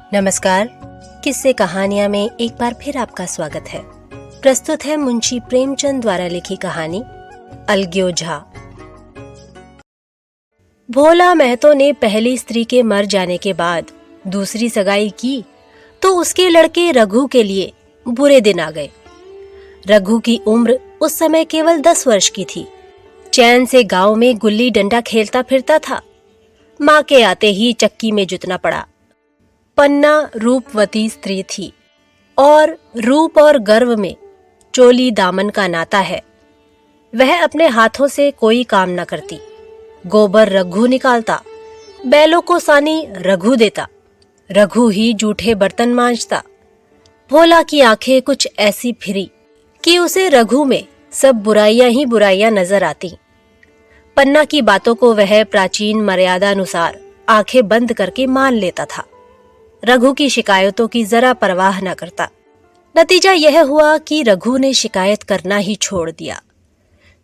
नमस्कार। किस्से कहानियां में एक बार फिर आपका स्वागत है। प्रस्तुत है मुंशी प्रेमचंद द्वारा लिखी कहानी अलग्योझा। भोला महतो ने पहली स्त्री के मर जाने के बाद दूसरी सगाई की तो उसके लड़के रघु के लिए बुरे दिन आ गए। रघु की उम्र उस समय केवल 10 वर्ष की थी। चैन से गांव में गुल्ली डंडा खेलता फिरता था। माँ के आते ही चक्की में जुतना पड़ा। पन्ना रूपवती स्त्री थी और रूप और गर्व में चोली दामन का नाता है। वह अपने हाथों से कोई काम न करती। गोबर रघु निकालता, बैलों को सानी रघु देता, रघु ही जूठे बर्तन मांजता। भोला की आंखें कुछ ऐसी फिरी कि उसे रघु में सब बुराइयां ही बुराइयां नजर आती। पन्ना की बातों को वह प्राचीन मर्यादा अनुसार आंखें बंद करके मान लेता था। रघु की शिकायतों की जरा परवाह न करता। नतीजा यह हुआ कि रघु ने शिकायत करना ही छोड़ दिया।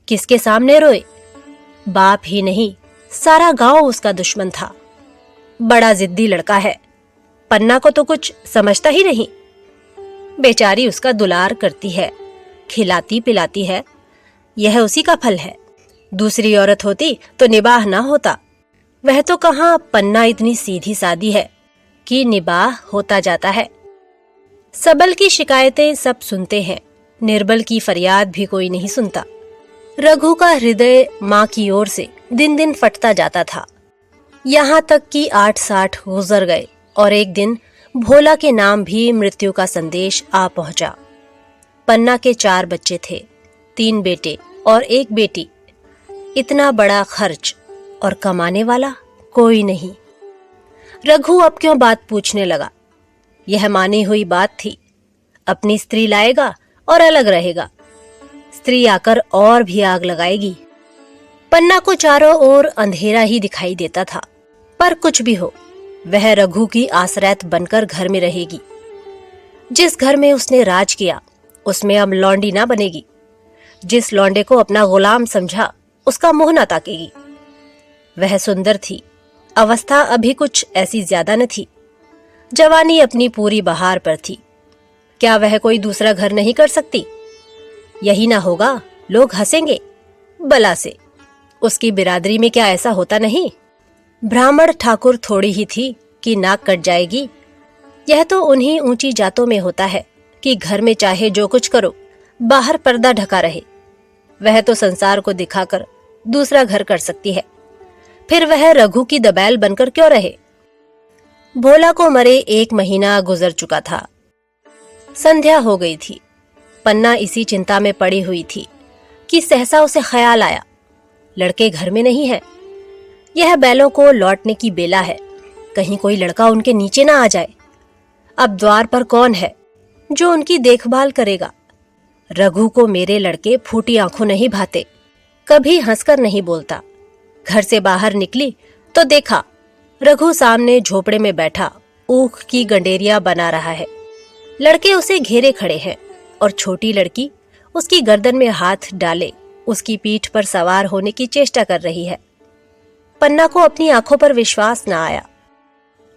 किसके सामने रोए? बाप ही नहीं, सारा गांव उसका दुश्मन था। बड़ा जिद्दी लड़का है। पन्ना को तो कुछ समझता ही नहीं। बेचारी उसका दुलार करती है, खिलाती पिलाती है। यह उसी का फल है। दूसरी औरत होती तो निबाह ना होता। वह तो कहाँ, पन्ना इतनी सीधी सादी है कि निबाह होता जाता है। सबल की शिकायतें सब सुनते हैं, निर्बल की फरियाद भी कोई नहीं सुनता। रघु का हृदय माँ की ओर से दिन दिन फटता जाता था। यहाँ तक कि 8-60 गुजर गए और एक दिन भोला के नाम भी मृत्यु का संदेश आ पहुंचा। पन्ना के 4 बच्चे थे, 3 बेटे और 1 बेटी। इतना बड़ा खर्च और कमाने वाला कोई नहीं। रघु अब क्यों बात पूछने लगा? यह मानी हुई बात थी। अपनी स्त्री लाएगा और अलग रहेगा। स्त्री आकर और भी आग लगाएगी। पन्ना को चारों ओर अंधेरा ही दिखाई देता था। पर कुछ भी हो, वह रघु की आश्रैत बनकर घर में रहेगी। जिस घर में उसने राज किया उसमें अब लौंडी ना बनेगी। जिस लौंडे को अपना गुलाम समझा उसका मुंह ना ताकेगी। वह सुंदर थी। अवस्था अभी कुछ ऐसी ज्यादा न थी। जवानी अपनी पूरी बहार पर थी। क्या वह कोई दूसरा घर नहीं कर सकती? यही ना होगा, लोग हंसेंगे बला से। उसकी बिरादरी में क्या ऐसा होता नहीं? ब्राह्मण ठाकुर थोड़ी ही थी कि नाक कट जाएगी। यह तो उन्हीं ऊंची जातों में होता है कि घर में चाहे जो कुछ करो, बाहर पर्दा ढका रहे। वह तो संसार को दिखाकर दूसरा घर कर सकती है। फिर वह रघु की दबैल बनकर क्यों रहे? भोला को मरे 1 महीना गुजर चुका था। संध्या हो गई थी। पन्ना इसी चिंता में पड़ी हुई थी कि सहसा उसे ख्याल आया, लड़के घर में नहीं है। यह बैलों को लौटने की बेला है। कहीं कोई लड़का उनके नीचे ना आ जाए। अब द्वार पर कौन है जो उनकी देखभाल करेगा? रघु को मेरे लड़के फूटी आंखों नहीं भाते, कभी हंसकर नहीं बोलता। घर से बाहर निकली तो देखा रघु सामने झोपड़े में बैठा ऊख की गंडेरिया बना रहा है। लड़के उसे घेरे खड़े हैं और छोटी लड़की उसकी गर्दन में हाथ डाले उसकी पीठ पर सवार होने की चेष्टा कर रही है। पन्ना को अपनी आंखों पर विश्वास न आया।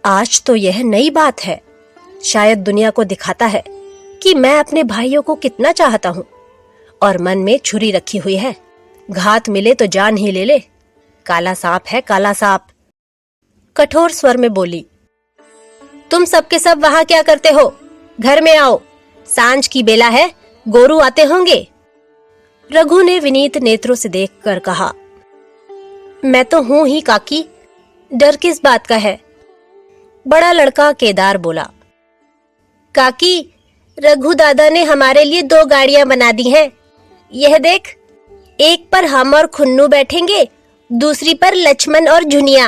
आज तो यह नई बात है। शायद दुनिया को दिखाता है कि मैं अपने भाइयों को कितना चाहता हूँ और मन में छुरी रखी हुई है। घात मिले तो जान ही ले ले। काला सांप है, काला सांप। कठोर स्वर में बोली, तुम सबके सब वहां क्या करते हो? घर में आओ, सांझ की बेला है, गोरू आते होंगे। रघु ने विनीत नेत्रों से देखकर कहा, मैं तो हूं ही काकी, डर किस बात का है? बड़ा लड़का केदार बोला, काकी, रघु दादा ने हमारे लिए 2 गाड़ियां बना दी हैं। यह देख, एक पर हम और खुन्नू बैठेंगे, दूसरी पर लक्ष्मण और झुनिया।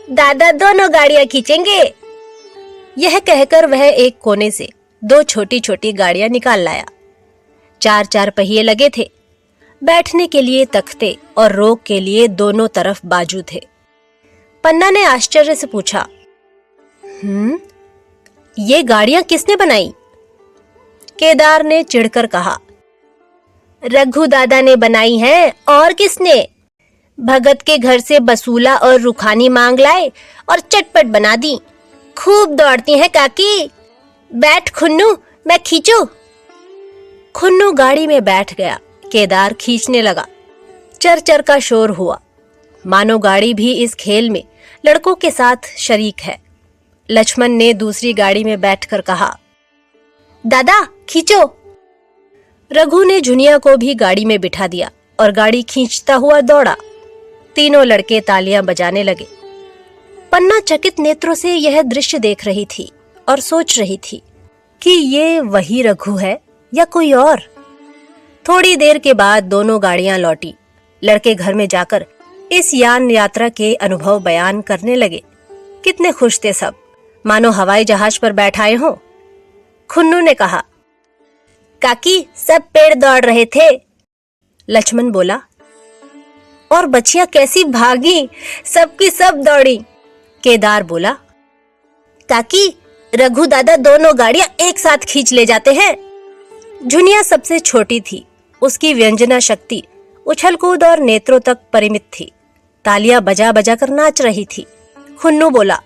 दादा दोनों गाड़ियां खींचेंगे। यह कहकर वह एक कोने से 2 छोटी छोटी गाड़ियां निकाल लाया। 4-4 पहिए लगे थे। बैठने के लिए तख्ते और रोक के लिए दोनों तरफ बाजू थे। पन्ना ने आश्चर्य से पूछा, ये गाड़ियां किसने बनाई? केदार ने चिढ़कर कहा, रघु दादा ने बनाई हैं, और किसने? भगत के घर से बसूला और रुखानी मांग लाए और चटपट बना दी। खूब दौड़ती हैं काकी। बैठ खुन्नू, मैं खींचू। खुन्नू गाड़ी में बैठ गया। केदार खींचने लगा। चर चर का शोर हुआ, मानो गाड़ी भी इस खेल में लड़कों के साथ शरीक है। लक्ष्मण ने दूसरी गाड़ी में बैठकर कहा, दादा खींचो। रघु ने झुनिया को भी गाड़ी में बिठा दिया और गाड़ी खींचता हुआ दौड़ा। तीनों लड़के तालियां बजाने लगे। पन्ना चकित नेत्रों से यह दृश्य देख रही थी और सोच रही थी कि ये वही रघु है या कोई और। थोड़ी देर के बाद दोनों गाड़ियां लौटी। लड़के घर में जाकर इस यान यात्रा के अनुभव बयान करने लगे। कितने खुश थे सब, मानो हवाई जहाज पर बैठाए हों। खुन्नू ने कहा, काकी सब पेड़ दौड़ रहे थे। लक्ष्मण बोला, और बच्चियां कैसी भागी, सबकी सब दौड़ी। केदार बोला, काकी रघु दादा दोनों गाड़ियां एक साथ खींच ले जाते हैं। झुनिया सबसे छोटी थी। उसकी व्यंजना शक्ति उछल कूद और नेत्रों तक परिमित थी। तालियां बजा बजा कर नाच रही थी। खुन्नू बोला,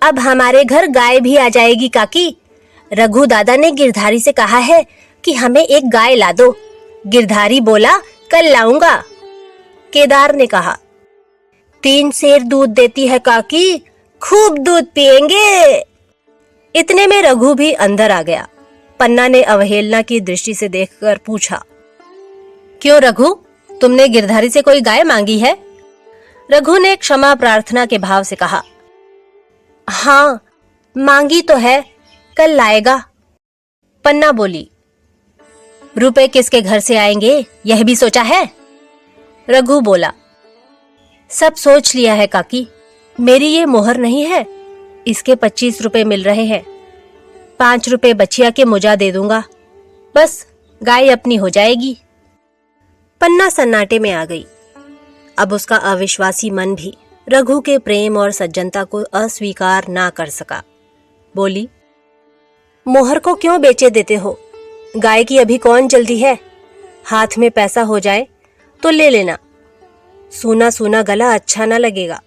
अब हमारे घर गाय भी आ जाएगी काकी। रघु दादा ने गिरधारी से कहा है कि हमें एक गाय ला दो। गिरधारी बोला, कल लाऊंगा। केदार ने कहा, 3 सेर दूध देती है काकी, खूब दूध पिएंगे। इतने में रघु भी अंदर आ गया। पन्ना ने अवहेलना की दृष्टि से देखकर पूछा, क्यों रघु, तुमने गिरधारी से कोई गाय मांगी है? रघु ने क्षमा प्रार्थना के भाव से कहा, हाँ मांगी तो है, कल लाएगा। पन्ना बोली, रुपए किसके घर से आएंगे यह भी सोचा है? रघु बोला, सब सोच लिया है काकी। मेरी ये मोहर नहीं है, इसके 25 रुपए मिल रहे हैं। 5 रुपए बचिया के मुजा दे दूंगा, बस गाय अपनी हो जाएगी। पन्ना सन्नाटे में आ गई। अब उसका अविश्वासी मन भी रघु के प्रेम और सज्जनता को अस्वीकार ना कर सका। बोली, मोहर को क्यों बेचे देते हो? गाय की अभी कौन जल्दी है? हाथ में पैसा हो जाए तो ले लेना। सूना सूना गला अच्छा ना लगेगा।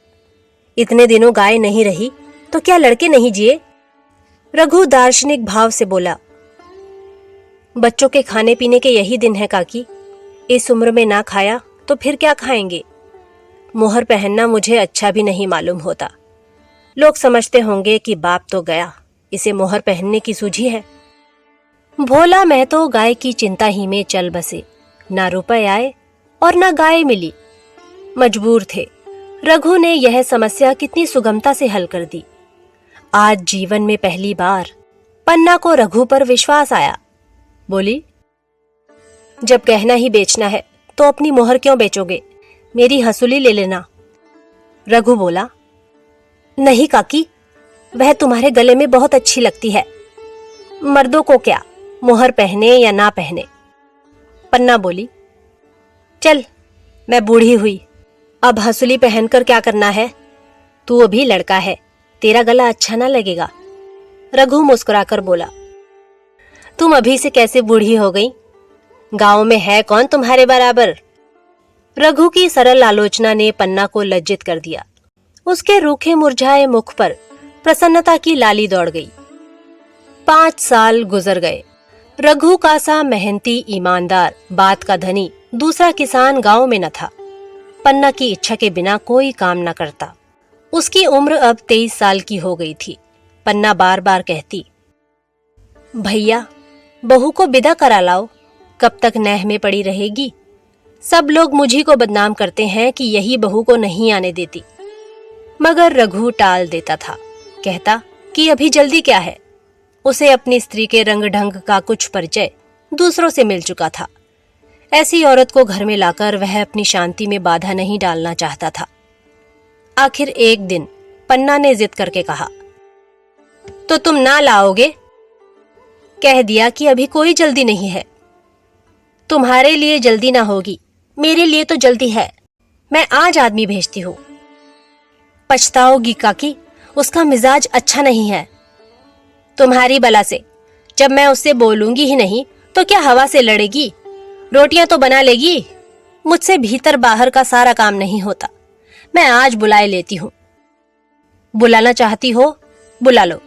इतने दिनों गाय नहीं रही तो क्या लड़के नहीं जिए? रघु दार्शनिक भाव से बोला, बच्चों के खाने पीने के यही दिन है काकी। इस उम्र में ना खाया तो फिर क्या खाएंगे? मोहर पहनना मुझे अच्छा भी नहीं मालूम होता। लोग समझते होंगे कि बाप तो गया, इसे मोहर पहनने की सूझी है। भोला मैं तो गाय की चिंता ही में चल बसे। ना रुपए आए और ना गाय मिली। मजबूर थे। रघु ने यह समस्या कितनी सुगमता से हल कर दी। आज जीवन में पहली बार पन्ना को रघु पर विश्वास आया। बोली, जब गहना ही बेचना है तो अपनी मोहर क्यों बेचोगे? मेरी हंसुली ले लेना। रघु बोला, नहीं काकी, वह तुम्हारे गले में बहुत अच्छी लगती है। मर्दों को क्या, मोहर पहने या ना पहने। पन्ना बोली, चल मैं बूढ़ी हुई, अब हंसुली पहनकर क्या करना है? तू अभी लड़का है, तेरा गला अच्छा ना लगेगा। रघु मुस्कुराकर बोला, तुम अभी से कैसे बूढ़ी हो गई? गांव में है कौन तुम्हारे बराबर? रघु की सरल आलोचना ने पन्ना को लज्जित कर दिया। उसके रूखे मुरझाए मुख पर प्रसन्नता की लाली दौड़ गई। 5 साल गुजर गए। रघु का सा मेहनती, ईमानदार, बात का धनी दूसरा किसान गांव में न था। पन्ना की इच्छा के बिना कोई काम न करता। उसकी उम्र अब 23 साल की हो गई थी। पन्ना बार बार कहती, भैया बहू को विदा करा लाओ, कब तक नह में पड़ी रहेगी? सब लोग मुझी को बदनाम करते हैं कि यही बहू को नहीं आने देती। मगर रघु टाल देता था। कहता कि अभी जल्दी क्या है? उसे अपनी स्त्री के रंग ढंग का कुछ परिचय दूसरों से मिल चुका था। ऐसी औरत को घर में लाकर वह अपनी शांति में बाधा नहीं डालना चाहता था। आखिर एक दिन पन्ना ने जिद करके कहा, तो तुम ना लाओगे? कह दिया कि अभी कोई जल्दी नहीं है। तुम्हारे लिए जल्दी ना होगी, मेरे लिए तो जल्दी है। मैं आज आदमी भेजती हूँ। पछताओगी काकी, उसका मिजाज अच्छा नहीं है। तुम्हारी बला से, जब मैं उससे बोलूंगी ही नहीं तो क्या हवा से लड़ेगी? रोटियां तो बना लेगी। मुझसे भीतर बाहर का सारा काम नहीं होता। मैं आज बुलाए लेती हूँ। बुलाना चाहती हो बुला लो,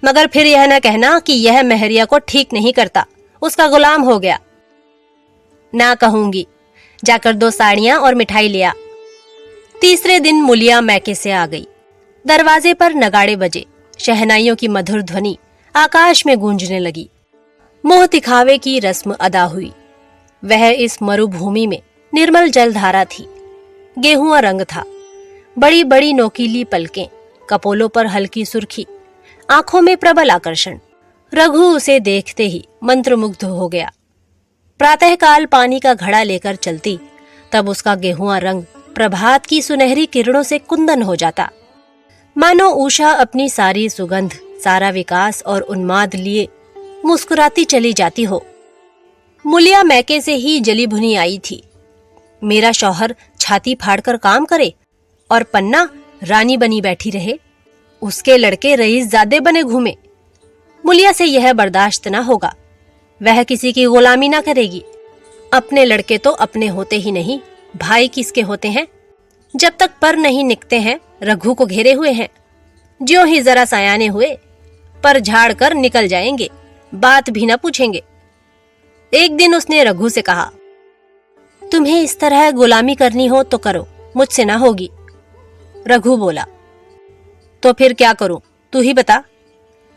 मगर फिर यह न कहना कि यह मेहरिया को ठीक नहीं करता, उसका गुलाम हो गया। ना कहूंगी, जाकर 2 साड़ियां और मिठाई लिया। तीसरे दिन मुलिया मैके से आ गई। दरवाजे पर नगाड़े बजे, शहनाइयों की मधुर ध्वनि आकाश में गूंजने लगी। मुंह दिखावे की रस्म अदा हुई। वह इस मरुभूमि में निर्मल जलधारा थी। गेहुआ रंग था, बड़ी बड़ी नोकीली पलकें, कपोलों पर हल्की सुर्खी, आंखों में प्रबल आकर्षण। रघु उसे देखते ही मंत्रमुग्ध हो गया। प्रातःकाल पानी का घड़ा लेकर चलती, तब उसका गेहुआ रंग प्रभात की सुनहरी किरणों से कुंदन हो जाता। मानो उषा अपनी सारी सुगंध, सारा विकास और उन्माद लिए मुस्कुराती चली जाती हो। मुलिया मैके से ही जली भुनी आई थी। मेरा शौहर छाती फाड़कर काम करे और पन्ना रानी बनी बैठी रहे, उसके लड़के रईसजादे बने घूमे। मुलिया से यह बर्दाश्त न होगा। वह किसी की गुलामी ना करेगी। अपने लड़के तो अपने होते ही नहीं, भाई किसके होते हैं? जब तक पर नहीं निकते हैं, रघु को घेरे हुए हैं। ज्यों ही जरा सयाने हुए, पर झाड़ कर निकल जाएंगे, बात भी न पूछेंगे। एक दिन उसने रघु से कहा, तुम्हें इस तरह गुलामी करनी हो तो करो, मुझसे ना होगी। रघु बोला, तो फिर क्या करूं, तू ही बता।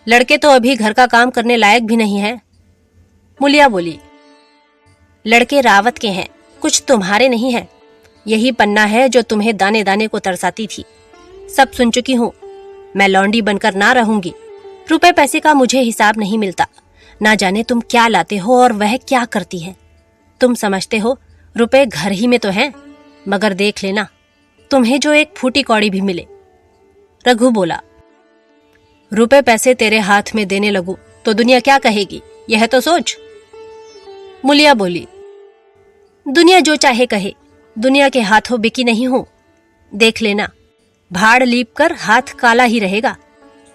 लड़के तो अभी घर का काम करने लायक भी नहीं है। मुलिया बोली, लड़के रावत के हैं, कुछ तुम्हारे नहीं है। यही पन्ना है जो तुम्हें दाने दाने को तरसाती थी। सब सुन चुकी हूं। मैं लौंडी बनकर ना रहूंगी। रुपए पैसे का मुझे हिसाब नहीं मिलता। ना जाने तुम क्या लाते हो और वह क्या करती है। तुम समझते हो रुपए घर ही में तो हैं, मगर देख लेना तुम्हें जो एक फूटी कौड़ी भी मिले। रघु बोला, रुपए पैसे तेरे हाथ में देने लगूं तो दुनिया क्या कहेगी, यह तो सोच। मुलिया बोली, दुनिया जो चाहे कहे, दुनिया के हाथों बिकी नहीं हूं। देख लेना, भाड़ लीप कर हाथ काला ही रहेगा।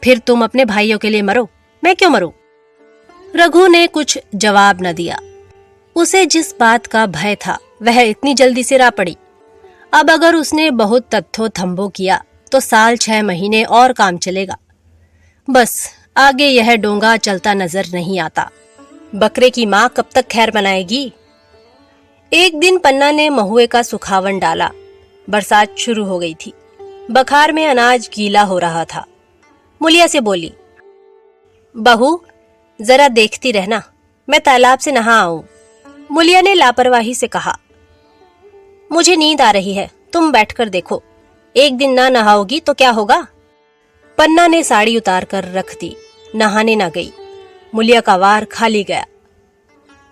फिर तुम अपने भाइयों के लिए मरो, मैं क्यों मरूं? रघु ने कुछ जवाब न दिया। उसे जिस बात का भय था वह इतनी जल्दी सिरा पड़ी। अब अगर उसने बहुत तत्थो थम्बो किया तो साल 6 महीने और काम चलेगा। बस आगे यह डोंगा चलता नजर नहीं आता। बकरे की माँ कब तक खैर बनाएगी? एक दिन पन्ना ने महुए का सुखावन डाला। बरसात शुरू हो गई थी। बखार में अनाज गीला हो रहा था। मुलिया से बोली, बहू जरा देखती रहना, मैं तालाब से नहा आऊं। मुलिया ने लापरवाही से कहा, मुझे नींद आ रही है, तुम बैठकर देखो। एक दिन ना नहाओगी तो क्या होगा? पन्ना ने साड़ी उतार कर रख दी, नहाने ना गई। मुलिया का वार खाली गया।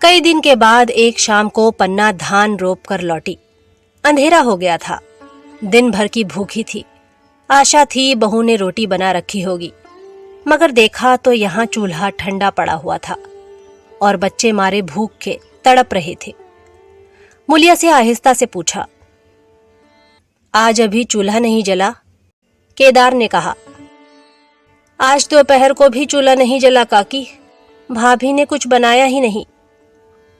कई दिन के बाद एक शाम को पन्ना धान रोप कर लौटी। अंधेरा हो गया था। दिन भर की भूखी थी। आशा थी बहू ने रोटी बना रखी होगी, मगर देखा तो यहाँ चूल्हा ठंडा पड़ा हुआ था और बच्चे मारे भूख के तड़प रहे थे। मुलिया से आहिस्ता से पूछा, आज अभी चूल्हा नहीं जला? केदार ने कहा, आज दोपहर को भी चूल्हा नहीं जला काकी, भाभी ने कुछ बनाया ही नहीं।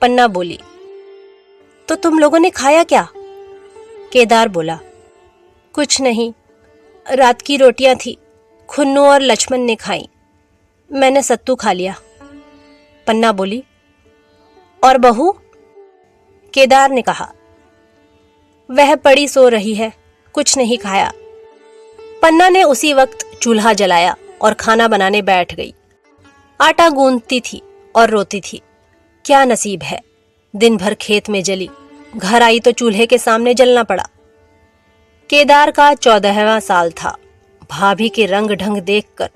पन्ना बोली, तो तुम लोगों ने खाया क्या? केदार बोला, कुछ नहीं, रात की रोटियां थी, खुन्नू और लक्ष्मण ने खाई, मैंने सत्तू खा लिया। पन्ना बोली, और बहू? केदार ने कहा, वह पड़ी सो रही है, कुछ नहीं खाया। पन्ना ने उसी वक्त चूल्हा जलाया और खाना बनाने बैठ गई। आटा गूंथती थी और रोती थी। क्या नसीब है, दिन भर खेत में जली, घर आई तो चूल्हे के सामने जलना पड़ा। केदार का 14वां साल था। भाभी के रंग ढंग देखकर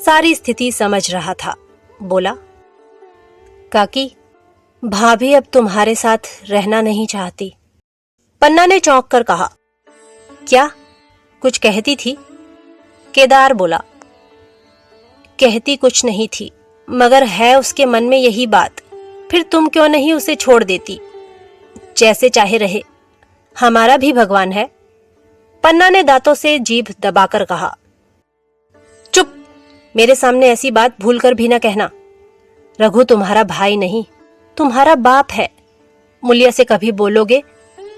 सारी स्थिति समझ रहा था। बोला, काकी, भाभी अब तुम्हारे साथ रहना नहीं चाहती। पन्ना ने चौंक कर कहा, क्या कुछ कहती थी? केदार बोला, कहती कुछ नहीं थी, मगर है उसके मन में यही बात। फिर तुम क्यों नहीं उसे छोड़ देती? जैसे चाहे रहे, हमारा भी भगवान है। पन्ना ने दांतों से जीभ दबाकर कहा, चुप, मेरे सामने ऐसी बात भूलकर भी न कहना। रघु तुम्हारा भाई नहीं, तुम्हारा बाप है। मुलिया से कभी बोलोगे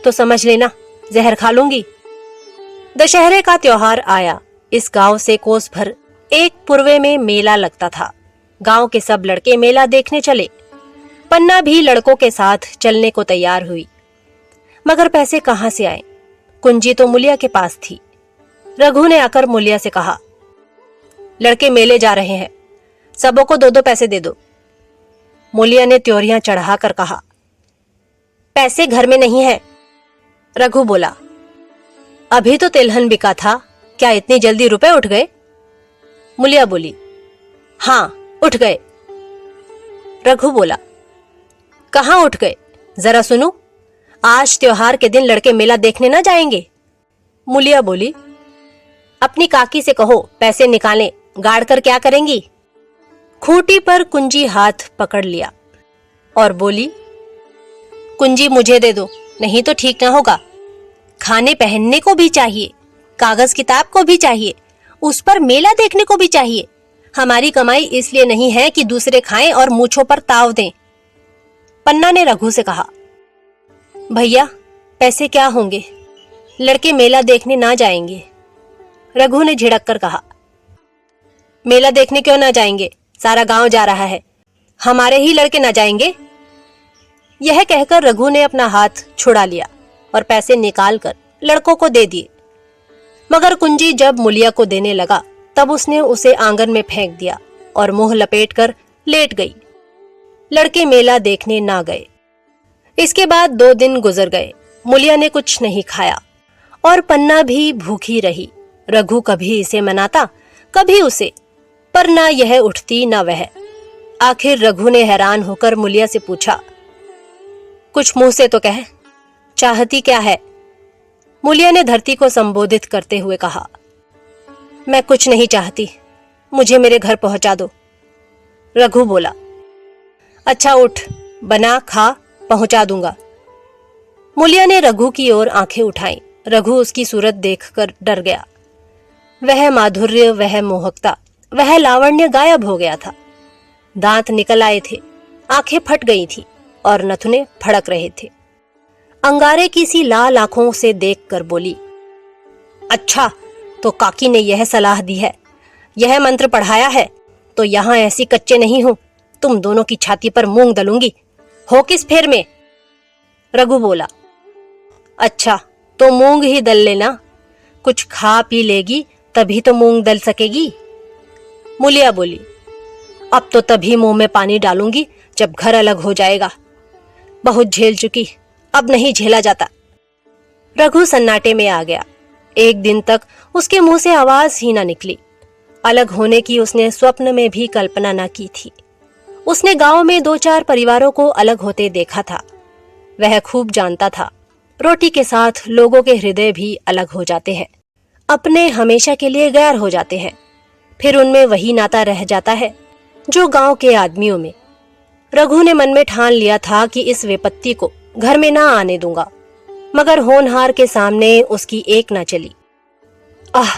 तो समझ लेना जहर खा लूंगी। दशहरे का त्योहार आया। इस गांव से कोस भर एक पूर्वे में मेला लगता था। गांव के सब लड़के मेला देखने चले। पन्ना भी लड़कों के साथ चलने को तैयार हुई, मगर पैसे कहां से आए? कुंजी तो मुलिया के पास थी। रघु ने आकर मुलिया से कहा, लड़के मेले जा रहे हैं, सबों को 2-2 पैसे दे दो। मुलिया ने त्योरियां चढ़ाकर कहा, पैसे घर में नहीं है। रघु बोला, अभी तो तिलहन बिका था, क्या इतनी जल्दी रुपए उठ गए? मुलिया बोली, हाँ उठ गए। रघु बोला, कहाँ उठ गए, जरा सुनो। आज त्योहार के दिन लड़के मेला देखने ना जाएंगे? मुलिया बोली, अपनी काकी से कहो पैसे निकालें, गाड़ कर क्या करेंगी? खूंटी पर कुंजी हाथ पकड़ लिया और बोली, कुंजी मुझे दे दो, नहीं तो ठीक ना होगा। खाने पहनने को भी चाहिए, कागज किताब को भी चाहिए, उस पर मेला देखने को भी चाहिए। हमारी कमाई इसलिए नहीं है कि दूसरे खाएं और मूंछों पर ताव दें। पन्ना ने रघु से कहा, भैया पैसे क्या होंगे, लड़के मेला देखने ना जाएंगे। रघु ने झिड़क कर कहा, मेला देखने क्यों ना जाएंगे, सारा गांव जा रहा है, हमारे ही लड़के ना जाएंगे? यह कहकर रघु ने अपना हाथ छुड़ा लिया और पैसे निकालकर लड़कों को दे दिए। मगर कुंजी जब मुलिया को देने लगा तब उसने उसे आंगन में फेंक दिया और मुंह लपेटकर लेट गई। लड़के मेला देखने ना गए। इसके बाद 2 दिन गुजर गए। मुलिया ने कुछ नहीं खाया और पन्ना भी भूखी रही। रघु कभी इसे मनाता, कभी उसे, पर ना यह उठती ना वह। आखिर रघु ने हैरान होकर मुलिया से पूछा, कुछ मुंह से तो कह, चाहती क्या है? मुलिया ने धरती को संबोधित करते हुए कहा, मैं कुछ नहीं चाहती, मुझे मेरे घर पहुंचा दो। रघु बोला, अच्छा उठ, बना खा, पहुंचा दूंगा। मुलिया ने रघु की ओर आंखें उठाई। रघु उसकी सूरत देखकर डर गया। वह माधुर्य, वह मोहकता, वह लावण्य गायब हो गया था। दांत निकल आए थे, आंखें फट गई थी और नथुने फड़क रहे थे। अंगारे की सी लाल आंखों से देखकर बोली, अच्छा तो काकी ने यह सलाह दी है, यह मंत्र पढ़ाया है, तो यहां ऐसी कच्चे नहीं हूं, तुम दोनों की छाती पर मूंग दलूंगी। हो किस फेर में? रघु बोला, अच्छा तो मूंग ही दल लेना, कुछ खा पी लेगी तभी तो मूंग दल सकेगी। मुलिया बोली, अब तो तभी मुंह में पानी डालूंगी जब घर अलग हो जाएगा। बहुत झेल चुकी, अब नहीं झेला जाता। रघु सन्नाटे में आ गया। एक दिन तक उसके मुंह से आवाज ही ना निकली। अलग होने की उसने स्वप्न में भी कल्पना न की थी। उसने गांव में 2-4 परिवारों को अलग होते देखा था। वह खूब जानता था, रोटी के साथ लोगों के हृदय भी अलग हो जाते हैं, अपने हमेशा के लिए गैर हो जाते हैं। फिर उनमें वही नाता रह जाता है जो गांव के आदमियों में। रघु ने मन में ठान लिया था कि इस विपत्ति को घर में ना आने दूंगा, मगर होनहार के सामने उसकी एक ना चली। आह,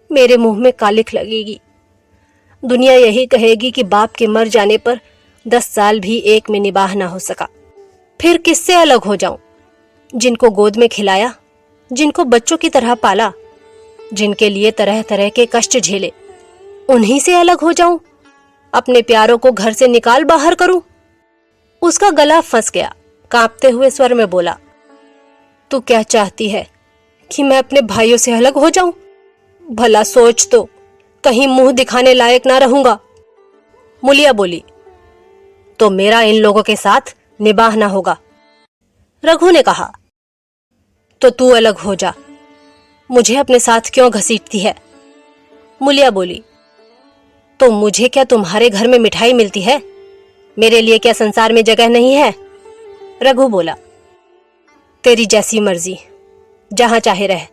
मेरे मुंह में कालिख लगेगी। दुनिया यही कहेगी कि बाप के मर जाने पर 10 साल भी एक में निबाह ना हो सका। फिर किससे अलग हो जाऊं? जिनको गोद में खिलाया, जिनको बच्चों की तरह पाला, जिनके लिए तरह तरह के कष्ट झेले, उन्हीं से अलग हो जाऊं? अपने प्यारों को घर से निकाल बाहर करूं? उसका गला फंस गया। कांपते हुए स्वर में बोला, तू क्या चाहती है कि मैं अपने भाइयों से अलग हो जाऊं? भला सोच तो, कहीं मुंह दिखाने लायक ना रहूंगा। मुलिया बोली, तो मेरा इन लोगों के साथ निबाह ना होगा। रघु ने कहा, तो तू अलग हो जा, मुझे अपने साथ क्यों घसीटती है? मुलिया बोली, तो मुझे क्या तुम्हारे घर में मिठाई मिलती है? मेरे लिए क्या संसार में जगह नहीं है? रघु बोला, तेरी जैसी मर्जी, जहां चाहे रह,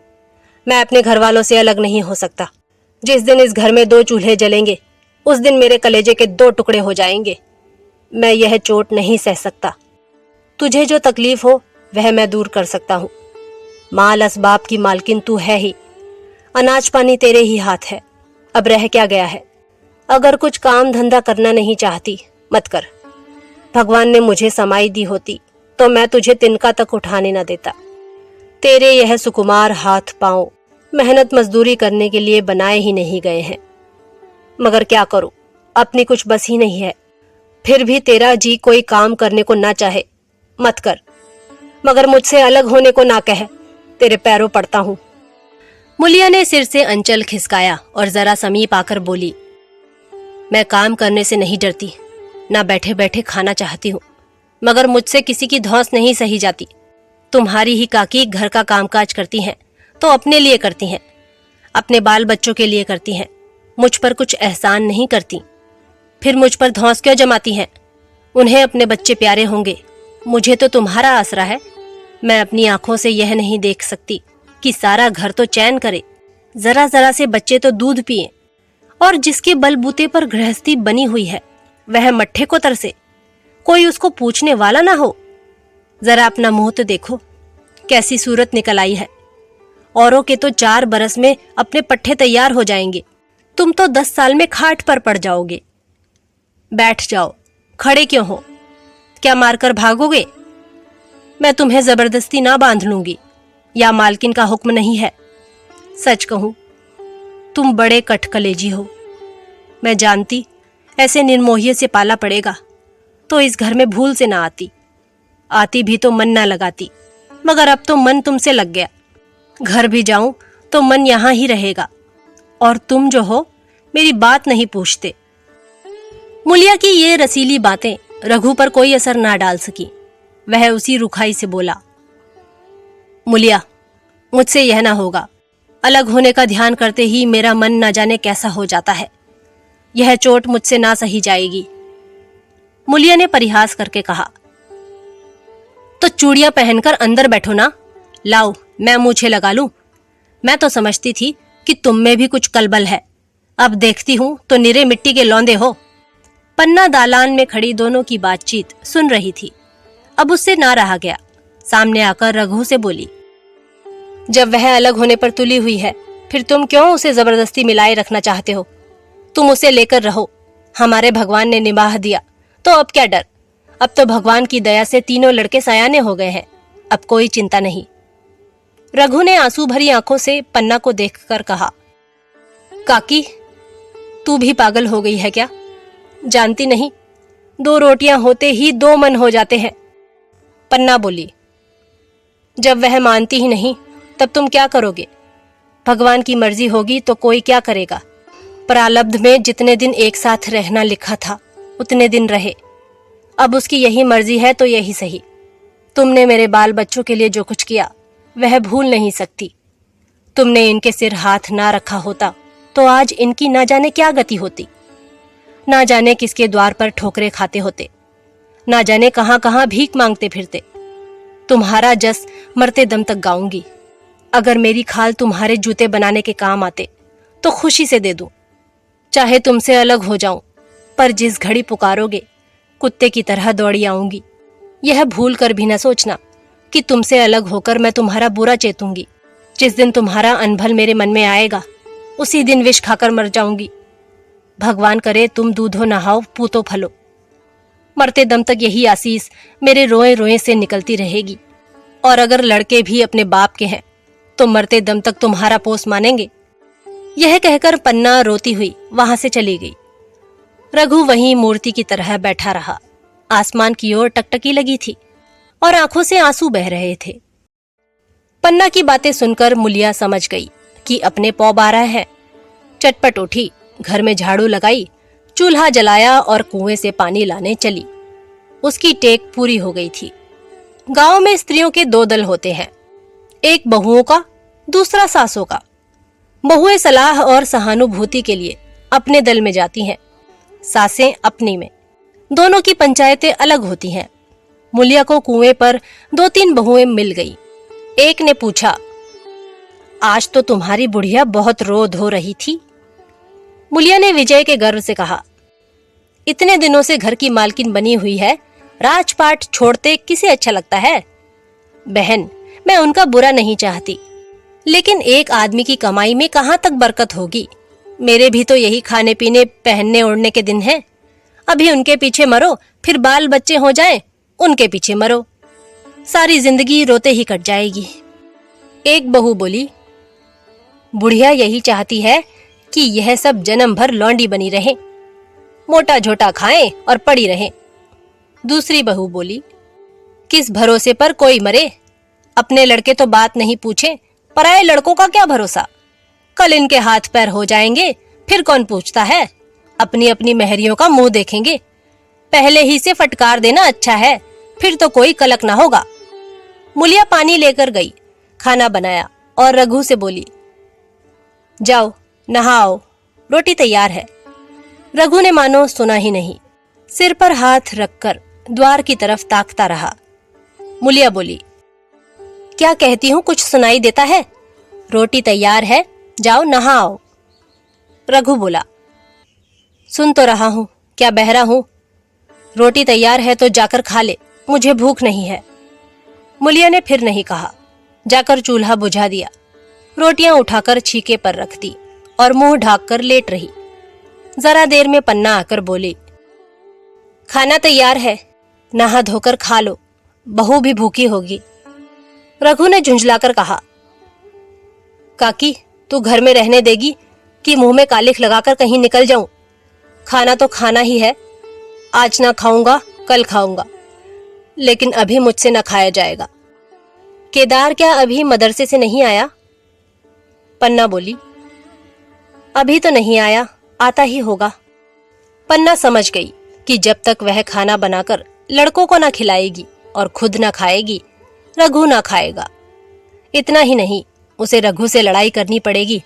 मैं अपने घर वालों से अलग नहीं हो सकता। जिस दिन इस घर में 2 चूल्हे जलेंगे, उस दिन मेरे कलेजे के 2 टुकड़े हो जाएंगे। मैं यह चोट नहीं सह सकता। तुझे जो तकलीफ हो वह मैं दूर कर सकता हूं। माल असबाब की मालकिन तू है ही, अनाज पानी तेरे ही हाथ है। अब रह क्या गया है? अगर कुछ काम धंधा करना नहीं चाहती, मत कर। भगवान ने मुझे समाई दी होती तो मैं तुझे तिनका तक उठाने न देता। तेरे यह सुकुमार हाथ पांव मेहनत मजदूरी करने के लिए बनाए ही नहीं गए हैं। मगर क्या करूं, अपनी कुछ बस ही नहीं है। फिर भी तेरा जी कोई काम करने को ना चाहे मत कर, मगर मुझसे अलग होने को ना कहे, तेरे पैरों पड़ता हूं। मुलिया ने सिर से अंचल खिसकाया और जरा समीप आकर बोली, मैं काम करने से नहीं डरती, ना बैठे बैठे खाना चाहती हूँ, मगर मुझसे किसी की धौंस नहीं सही जाती। तुम्हारी ही काकी घर का कामकाज करती हैं तो अपने लिए करती हैं, अपने बाल बच्चों के लिए करती हैं, मुझ पर कुछ एहसान नहीं करती। फिर मुझ पर धौंस क्यों जमाती हैं? उन्हें अपने बच्चे प्यारे होंगे, मुझे तो तुम्हारा आसरा है। मैं अपनी आंखों से यह नहीं देख सकती कि सारा घर तो चैन करे, जरा जरा से बच्चे तो दूध पिए, और जिसके बलबूते पर गृहस्थी बनी हुई है वह मट्ठे को तरसे, कोई उसको पूछने वाला ना हो। जरा अपना मुंह तो देखो, कैसी सूरत निकल आई है। औरों के तो 4 बरस में अपने पट्ठे तैयार हो जाएंगे, तुम तो 10 साल में खाट पर पड़ जाओगे। बैठ जाओ, खड़े क्यों हो? क्या मारकर भागोगे? मैं तुम्हें जबरदस्ती ना बांध लूंगी, या मालकिन का हुक्म नहीं है। सच कहूं, तुम बड़े कठकलेजी हो। मैं जानती ऐसे निर्मोहिये से पाला पड़ेगा तो इस घर में भूल से ना आती भी तो मन ना लगाती, मगर अब तो मन तुमसे लग गया। घर भी जाऊं तो मन यहां ही रहेगा, और तुम जो हो मेरी बात नहीं पूछते। मुलिया की ये रसीली बातें रघु पर कोई असर ना डाल सकी। वह उसी रुखाई से बोला, मुलिया, मुझसे यह ना होगा। अलग होने का ध्यान करते ही मेरा मन न जाने कैसा हो जाता है। यह चोट मुझसे ना सही जाएगी। मुलिया ने परिहास करके कहा, तो चूड़ियां पहनकर अंदर बैठो ना। लाओ, मैं मूछे लगा लूं। मैं तो समझती थी कि तुम में भी कुछ कलबल है, अब देखती हूं तो निरे मिट्टी के लौंदे हो। पन्ना दालान में खड़ी दोनों की बातचीत सुन रही थी। अब उससे ना रहा गया, सामने आकर रघु से बोली, जब वह अलग होने पर तुली हुई है, फिर तुम क्यों उसे जबरदस्ती मिलाए रखना चाहते हो? तुम उसे लेकर रहो, हमारे भगवान ने निभाह दिया तो अब क्या डर। अब तो भगवान की दया से तीनों लड़के सयाने हो गए हैं, अब कोई चिंता नहीं। रघु ने आंसू भरी आंखों से पन्ना को देखकर कहा, काकी, तू भी पागल हो गई है क्या? जानती नहीं, 2 रोटियां होते ही 2 मन हो जाते हैं। पन्ना बोली, जब वह मानती ही नहीं तब तुम क्या करोगे? भगवान की मर्जी होगी तो कोई क्या करेगा। प्रारब्ध में जितने दिन एक साथ रहना लिखा था उतने दिन रहे, अब उसकी यही मर्जी है तो यही सही। तुमने मेरे बाल बच्चों के लिए जो कुछ किया वह भूल नहीं सकती। तुमने इनके सिर हाथ ना रखा होता तो आज इनकी ना जाने क्या गति होती। ना जाने किसके द्वार पर ठोकरे खाते होते, ना जाने कहां कहां भीख मांगते फिरते। तुम्हारा जस मरते दम तक गाऊंगी। अगर मेरी खाल तुम्हारे जूते बनाने के काम आते तो खुशी से दे दूं। चाहे तुमसे अलग हो जाऊं, पर जिस घड़ी पुकारोगे कुत्ते की तरह दौड़ी आऊंगी। यह भूल कर भी न सोचना कि तुमसे अलग होकर मैं तुम्हारा बुरा चेतूंगी। जिस दिन तुम्हारा अनभल मेरे मन में आएगा उसी दिन विष खाकर मर जाऊंगी। भगवान करे तुम दूधो नहाओ पूतो फलो। मरते दम तक यही आसीस मेरे रोए रोए से निकलती रहेगी। और अगर लड़के भी अपने बाप के हैं तो मरते दम तक तुम्हारा पोस मानेंगे। यह कहकर पन्ना रोती हुई वहां से चली गई। रघु वहीं मूर्ति की तरह बैठा रहा। आसमान की ओर टकटकी लगी थी और आंखों से आंसू बह रहे थे। पन्ना की बातें सुनकर मुलिया समझ गई कि अपने पौ 12 है। चटपट उठी, घर में झाड़ू लगाई, चूल्हा जलाया और कुएं से पानी लाने चली। उसकी टेक पूरी हो गई थी। गांव में स्त्रियों के 2 दल होते हैं, एक बहुओं का, दूसरा सासों का। बहुएं सलाह और सहानुभूति के लिए अपने दल में जाती हैं, सासें अपनी में। दोनों की पंचायतें अलग होती हैं। मुलिया को कुएं पर 2-3 बहुएं मिल गई। एक ने पूछा, आज तो तुम्हारी बुढ़िया बहुत रो धो रही थी। मुलिया ने विजय के गर्व से कहा, इतने दिनों से घर की मालकिन बनी हुई है, राजपाट छोड़ते किसे अच्छा लगता है? बहन, मैं उनका बुरा नहीं चाहती, लेकिन एक आदमी की कमाई में कहां तक बरकत होगी? मेरे भी तो यही खाने पीने पहनने ओढ़ने के दिन हैं। अभी उनके पीछे मरो, फिर बाल बच्चे हो जाएं, उनके पीछे मरो, सारी जिंदगी रोते ही कट जाएगी। एक बहू बोली, बुढ़िया यही चाहती है कि यह सब जन्म भर लौंडी बनी रहे, मोटा झोटा खाएं और पड़ी रहें। दूसरी बहू बोली, किस भरोसे पर कोई मरे? अपने लड़के तो बात नहीं पूछे, पराये लड़कों का क्या भरोसा? कल इनके हाथ पैर हो जाएंगे, फिर कौन पूछता है? अपनी अपनी मेहरियों का मुंह देखेंगे। पहले ही से फटकार देना अच्छा है, फिर तो कोई कलक ना होगा। मुलिया पानी लेकर गई, खाना बनाया और रघु से बोली, जाओ नहाओ, रोटी तैयार है। रघु ने मानो सुना ही नहीं, सिर पर हाथ रखकर द्वार की तरफ ताकता रहा। मुलिया बोली, क्या कहती हूँ कुछ सुनाई देता है? रोटी तैयार है, जाओ नहाओ। रघु बोला, सुन तो रहा हूं, क्या बहरा हूं? रोटी तैयार है तो जाकर खा ले, मुझे भूख नहीं है। मुलिया ने फिर नहीं कहा, जाकर चूल्हा बुझा दिया, रोटियां उठाकर छीके पर रख दी और मुंह ढाककर लेट रही। जरा देर में पन्ना आकर बोली, खाना तैयार है, नहा धोकर खा लो, बहू भी भूखी होगी। रघु ने झुंझलाकर कहा, काकी तू घर में रहने देगी कि मुंह में कालिख लगाकर कहीं निकल जाऊं? खाना तो खाना ही है, आज ना खाऊंगा कल खाऊंगा, लेकिन अभी मुझसे न खाया जाएगा। केदार क्या अभी मदरसे से नहीं आया? पन्ना बोली, अभी तो नहीं आया, आता ही होगा। पन्ना समझ गई कि जब तक वह खाना बनाकर लड़कों को ना खिलाएगी और खुद ना खाएगी, रघु ना खाएगा। इतना ही नहीं, उसे रघु से लड़ाई करनी पड़ेगी,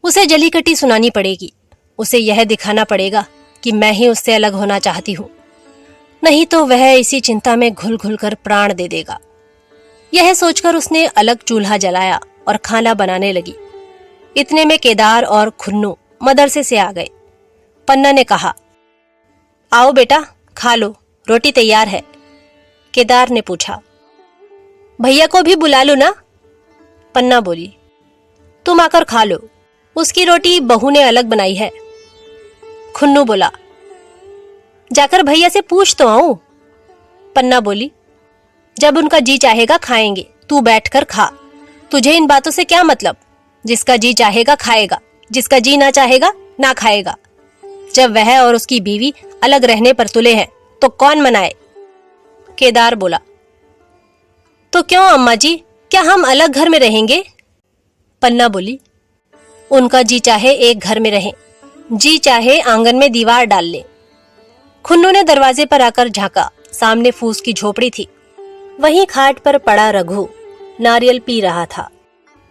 उसे जली कटी सुनानी पड़ेगी, उसे यह दिखाना पड़ेगा कि मैं ही उससे अलग होना चाहती हूँ, नहीं तो वह इसी चिंता में घुल घुल कर प्राण दे देगा। यह सोचकर उसने अलग चूल्हा जलाया और खाना बनाने लगी। इतने में केदार और खुन्नू मदरसे से आ गए। पन्ना ने कहा, आओ बेटा खा लो, रोटी तैयार है। केदार ने पूछा, भैया को भी बुला लो ना? पन्ना बोली, तुम आकर खा लो, उसकी रोटी बहू ने अलग बनाई है। खुन्नू बोला, जाकर भैया से पूछ तो आऊं। पन्ना बोली, जब उनका जी चाहेगा खाएंगे, तू बैठकर खा, तुझे इन बातों से क्या मतलब? जिसका जी चाहेगा खाएगा, जिसका जी ना चाहेगा ना खाएगा। जब वह और उसकी बीवी अलग रहने पर तुले हैं तो कौन मनाए? केदार बोला, तो क्यों अम्मा जी, क्या हम अलग घर में रहेंगे? पन्ना बोली, उनका जी चाहे एक घर में रहें, जी चाहे आंगन में दीवार डाल ले। खुन्नू ने दरवाजे पर आकर झांका, सामने फूस की झोपड़ी थी, वहीं खाट पर पड़ा रघु नारियल पी रहा था।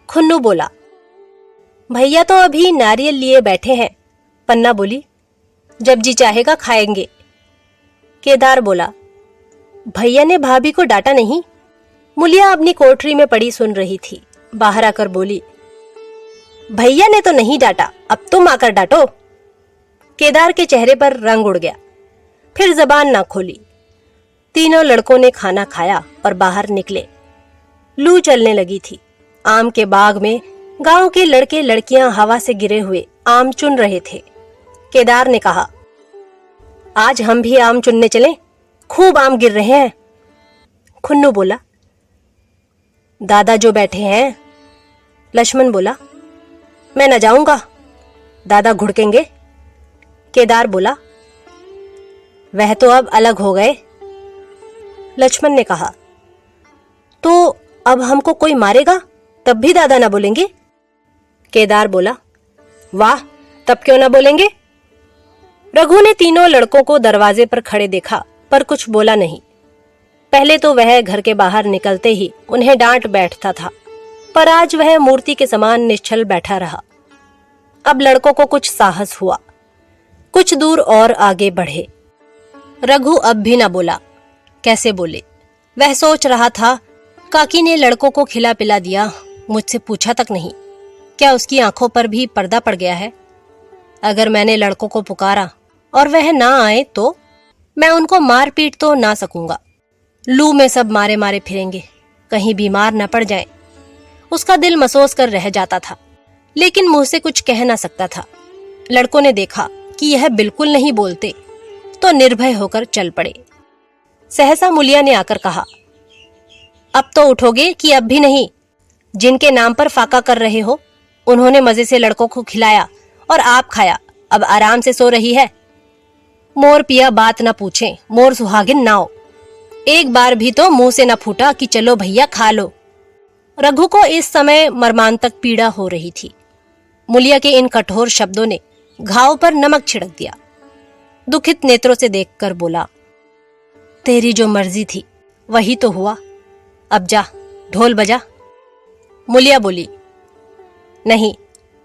खुन्नू बोला, भैया तो अभी नारियल लिए बैठे हैं। पन्ना बोली, जब जी चाहेगा खाएंगे। केदार बोला, भैया ने भाभी को डांटा नहीं? मुलिया अपनी कोठरी में पड़ी सुन रही थी, बाहर आकर बोली, भैया ने तो नहीं डांटा, अब तुम आकर डांटो। केदार के चेहरे पर रंग उड़ गया, फिर जबान ना खोली। तीनों लड़कों ने खाना खाया और बाहर निकले। लू चलने लगी थी। आम के बाग में गांव के लड़के लड़कियां हवा से गिरे हुए आम चुन रहे थे। केदार ने कहा, आज हम भी आम चुनने चलें, खूब आम गिर रहे हैं। खुन्नू बोला, दादा जो बैठे हैं। लक्ष्मण बोला, मैं न जाऊंगा, दादा घुड़केंगे। केदार बोला, वह तो अब अलग हो गए। लक्ष्मण ने कहा, तो अब हमको कोई मारेगा तब भी दादा ना बोलेंगे? केदार बोला, वाह, तब क्यों ना बोलेंगे? रघु ने तीनों लड़कों को दरवाजे पर खड़े देखा पर कुछ बोला नहीं। पहले तो वह घर के बाहर निकलते ही उन्हें डांट बैठता था, पर आज वह मूर्ति के समान निश्चल बैठा रहा। अब लड़कों को कुछ साहस हुआ, कुछ दूर और आगे बढ़े। रघु अब भी ना बोला, कैसे बोले? वह सोच रहा था, काकी ने लड़कों को खिला पिला दिया, मुझसे पूछा तक नहीं। क्या उसकी आंखों पर भी पर्दा पड़ गया है? अगर मैंने लड़कों को पुकारा और वह ना आए तो मैं उनको मार पीट तो ना सकूंगा। लू में सब मारे मारे फिरेंगे, कहीं बीमार न पड़ जाएं। उसका दिल महसूस कर रह जाता था, लेकिन मुंह से कुछ कह ना सकता था। लड़कों ने देखा कि यह बिल्कुल नहीं बोलते, तो निर्भय होकर चल पड़े। सहसा मुलिया ने आकर कहा, अब तो उठोगे कि अब भी नहीं? जिनके नाम पर फाका कर रहे हो, उन्होंने मजे से लड़कों को खिलाया और आप खाया, अब आराम से सो रही है। मोर पिया बात न पूछे, मोर सुहागिन नाव। एक बार भी तो मुंह से न फूटा कि चलो भैया खा लो। रघु को इस समय मर्मांतक पीड़ा हो रही थी। मुलिया के इन कठोर शब्दों ने घाव पर नमक छिड़क दिया। दुखित नेत्रों से देखकर बोला, तेरी जो मर्जी थी वही तो हुआ, अब जा ढोल बजा। मुलिया बोली, नहीं,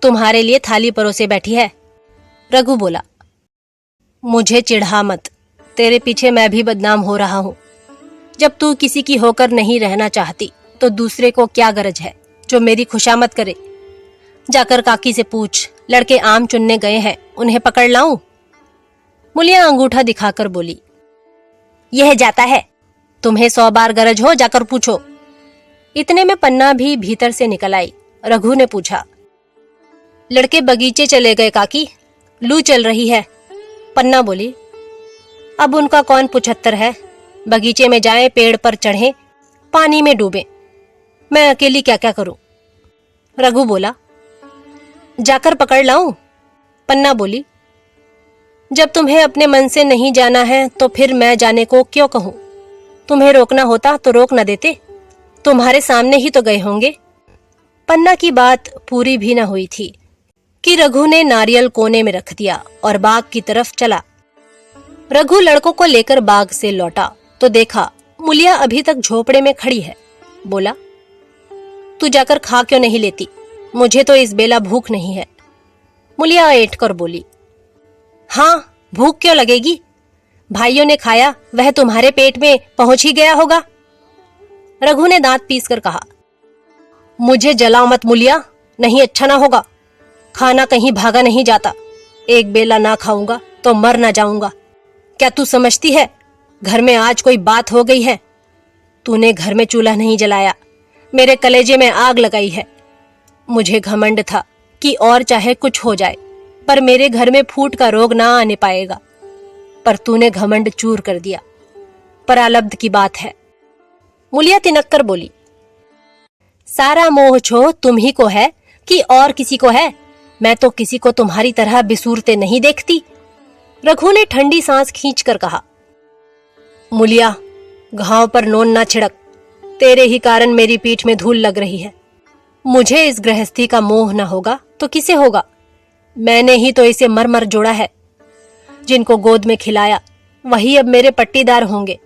तुम्हारे लिए थाली परोसे बैठी है। रघु बोला, मुझे चिढ़ा मत, तेरे पीछे मैं भी बदनाम हो रहा हूं। जब तू किसी की होकर नहीं रहना चाहती तो दूसरे को क्या गरज है जो मेरी खुशामद करे। जाकर काकी से पूछ, लड़के आम चुनने गए हैं, उन्हें पकड़ लाऊं? मुलिया अंगूठा दिखाकर बोली, यह जाता है, तुम्हें 100 बार गरज हो जाकर पूछो। इतने में पन्ना भी भीतर से निकल आई। रघु ने पूछा, लड़के बगीचे चले गए काकी, लू चल रही है। पन्ना बोली, अब उनका कौन पुछत्तर है, बगीचे में जाएं, पेड़ पर चढ़ें, पानी में डूबें, मैं अकेली क्या क्या करूं। रघु बोला, जाकर पकड़ लाऊं? पन्ना बोली, जब तुम्हें अपने मन से नहीं जाना है तो फिर मैं जाने को क्यों कहूं? तुम्हें रोकना होता तो रोक न देते, तुम्हारे सामने ही तो गए होंगे। पन्ना की बात पूरी भी न हुई थी कि रघु ने नारियल कोने में रख दिया और बाग की तरफ चला। रघु लड़कों को लेकर बाग से लौटा तो देखा मुलिया अभी तक झोपड़े में खड़ी है। बोला, तू जाकर खा क्यों नहीं लेती, मुझे तो इस बेला भूख नहीं है। मुलिया ऐंठ कर बोली, हाँ भूख क्यों लगेगी, भाइयों ने खाया, वह तुम्हारे पेट में पहुंच ही गया होगा। रघु ने दांत पीस कर कहा, मुझे जलाओ मत मुलिया, नहीं अच्छा ना होगा, खाना कहीं भागा नहीं जाता, एक बेला ना खाऊंगा तो मर ना जाऊंगा। क्या तू समझती है घर में आज कोई बात हो गई है? तूने घर में चूल्हा नहीं जलाया, मेरे कलेजे में आग लगाई है। मुझे घमंड था कि और चाहे कुछ हो जाए पर मेरे घर में फूट का रोग ना आने पाएगा, पर तूने घमंड चूर कर दिया। परालब्ध की बात है। मुलिया तिनक कर बोली, सारा मोह छो तुम ही को है कि और किसी को है? मैं तो किसी को तुम्हारी तरह बिसूरते नहीं देखती। रघु ने ठंडी सांस खींचकर कहा, मुलिया घाव पर नोन ना छिड़क, तेरे ही कारण मेरी पीठ में धूल लग रही है। मुझे इस गृहस्थी का मोह न होगा तो किसे होगा? मैंने ही तो इसे मर मर जोड़ा है। जिनको गोद में खिलाया वही अब मेरे पट्टीदार होंगे।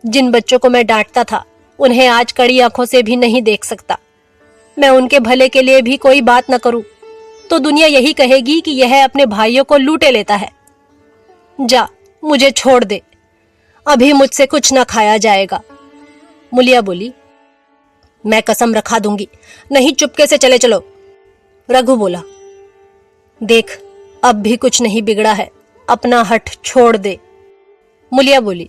जिन बच्चों को मैं डांटता था उन्हें आज कड़ी आंखों से भी नहीं देख सकता। मैं उनके भले के लिए भी कोई बात न करूं तो दुनिया यही कहेगी कि यह अपने भाइयों को लूटे लेता है। जा, मुझे छोड़ दे, अभी मुझसे कुछ न खाया जाएगा। मुलिया बोली, मैं कसम रखा दूंगी, नहीं चुपके से चले चलो। रघु बोला, देख अब भी कुछ नहीं बिगड़ा है, अपना हठ छोड़ दे। मुलिया बोली,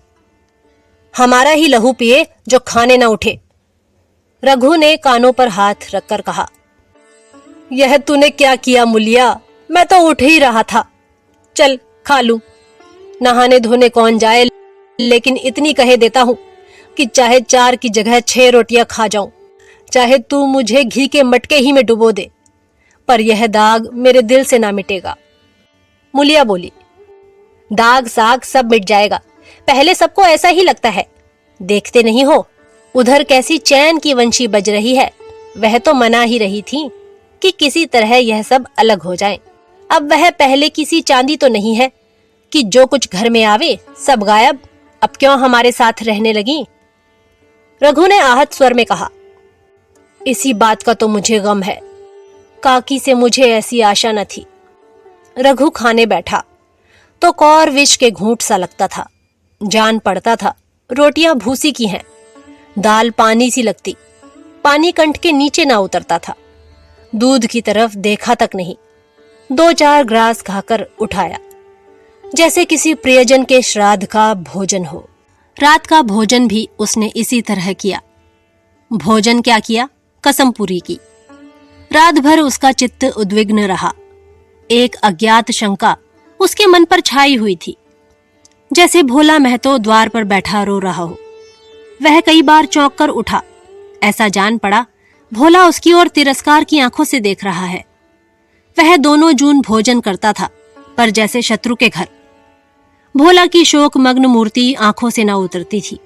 हमारा ही लहू पिए जो खाने न उठे। रघु ने कानों पर हाथ रखकर कहा, यह तूने क्या किया मुलिया, मैं तो उठ ही रहा था। चल खा लूं, नहाने धोने कौन जाए, लेकिन इतनी कहे देता हूं कि चाहे 4 की जगह 6 रोटियां खा जाऊं, चाहे तू मुझे घी के मटके ही में डुबो दे, पर यह दाग मेरे दिल से ना मिटेगा। मुलिया बोली, दाग साग सब मिट जाएगा, पहले सबको ऐसा ही लगता है, देखते नहीं हो उधर कैसी चैन की वंशी बज रही है। वह तो मना ही रही थी कि किसी तरह यह सब अलग हो जाए। अब वह पहले किसी चांदी तो नहीं है कि जो कुछ घर में आवे सब गायब। अब क्यों हमारे साथ रहने लगी? रघु ने आहत स्वर में कहा, इसी बात का तो मुझे गम है, काकी से मुझे ऐसी आशा न थी। रघु खाने बैठा तो कौर विष के घूंट सा लगता था, जान पड़ता था रोटियां भूसी की हैं, दाल पानी सी लगती, पानी कंठ के नीचे ना उतरता था, दूध की तरफ देखा तक नहीं। 2-4 ग्रास खाकर उठाया, जैसे किसी प्रियजन के श्राद्ध का भोजन हो। रात का भोजन भी उसने इसी तरह किया। भोजन क्या किया? कसम पूरी की। रात भर उसका चित्त उद्विग्न रहा। एक अज्ञात शंका उसके मन पर छाई हुई थी, जैसे भोला महतो द्वार पर बैठा रो रहा हो। वह कई बार चौंक कर उठा, ऐसा जान पड़ा भोला उसकी ओर तिरस्कार की आंखों से देख रहा है। वह दोनों जून भोजन करता था, पर जैसे शत्रु के घर। भोला की शोक मग्न मूर्ति आंखों से न उतरती थी।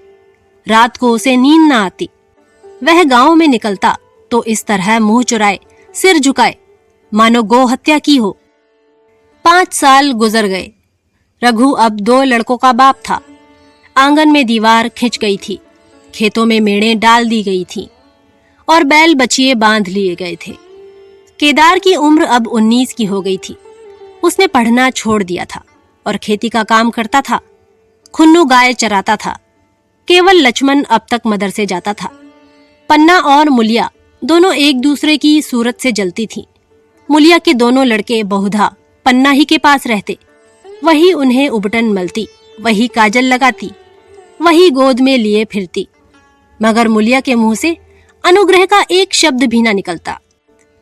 रात को उसे नींद न आती। वह गांव में निकलता तो इस तरह मुंह चुराए, सिर झुकाए, मानो गौ हत्या की हो। 5 साल गुजर गए। रघु अब 2 लड़कों का बाप था। आंगन में दीवार खिंच गई थी, खेतों में मेड़ें डाल दी गई थी और बैल बछिए बांध लिए गए थे। केदार की उम्र अब 19 की हो गई थी। उसने पढ़ना छोड़ दिया था और खेती का काम करता था। खुन्नू गाय चराता था। केवल लक्ष्मण अब तक मदरसे जाता था। पन्ना और मुलिया दोनों एक दूसरे की सूरत से जलती थीं। मुलिया के दोनों लड़के बहुधा पन्ना ही के पास रहते। वही उन्हें उबटन मलती, वही काजल लगाती, वही गोद में लिए फिरती। मगर मुलिया के मुंह से अनुग्रह का एक शब्द भी ना निकलता।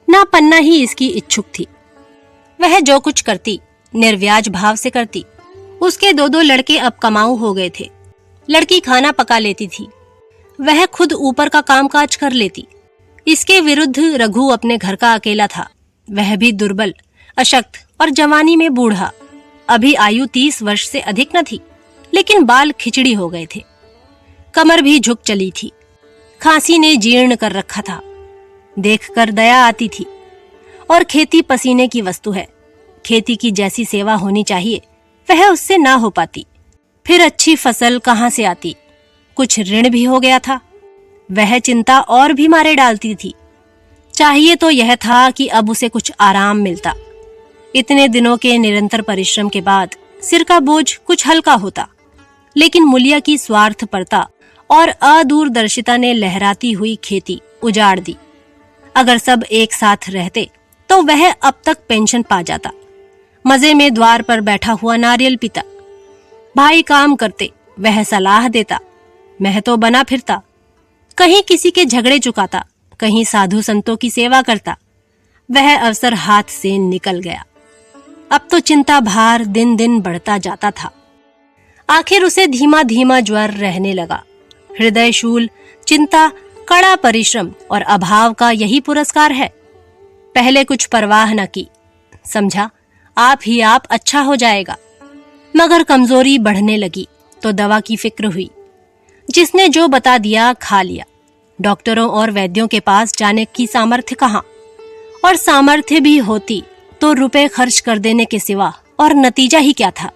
ना पन्ना ही इसकी इच्छुक थी। वह जो कुछ करती निर्व्याज भाव से करती। उसके 2 लड़के अब कमाऊ हो गए थे। लड़की खाना पका लेती थी, वह खुद ऊपर का कामकाज कर लेती। इसके विरुद्ध रघु अपने घर का अकेला था। वह भी दुर्बल, अशक्त और जवानी में बूढ़ा। अभी आयु 30 वर्ष से अधिक न थी, लेकिन बाल खिचड़ी हो गए थे। कमर भी झुक चली थी। खांसी ने जीर्ण कर रखा था। देखकर दया आती थी। और खेती पसीने की वस्तु है। खेती की जैसी सेवा होनी चाहिए वह उससे ना हो पाती। फिर अच्छी फसल कहाँ से आती? कुछ ऋण भी हो गया था। वह चिंता और भी मारे डालती थी। चाहिए तो यह था कि अब उसे कुछ आराम मिलता। इतने दिनों के निरंतर परिश्रम के बाद सिर का बोझ कुछ हल्का होता। लेकिन मुलिया की स्वार्थपरता और अदूरदर्शिता ने लहराती हुई खेती उजाड़ दी। अगर सब एक साथ रहते तो वह अब तक पेंशन पा जाता। मजे में द्वार पर बैठा हुआ नारियल पीता। भाई काम करते, वह सलाह देता, मैं तो बना फिरता। कहीं किसी के झगड़े चुकाता, कहीं साधु संतों की सेवा करता। वह अवसर हाथ से निकल गया। अब तो चिंता भार दिन दिन बढ़ता जाता था। आखिर उसे धीमा धीमा ज्वर रहने लगा। हृदय शूल, चिंता, कड़ा परिश्रम और अभाव का यही पुरस्कार है। पहले कुछ परवाह न की, समझा आप ही आप अच्छा हो जाएगा। मगर कमजोरी बढ़ने लगी तो दवा की फिक्र हुई। जिसने जो बता दिया खा लिया। डॉक्टरों और वैद्यों के पास जाने की सामर्थ्य कहाँ? और सामर्थ्य भी होती तो रुपए खर्च कर देने के सिवा और नतीजा ही क्या था?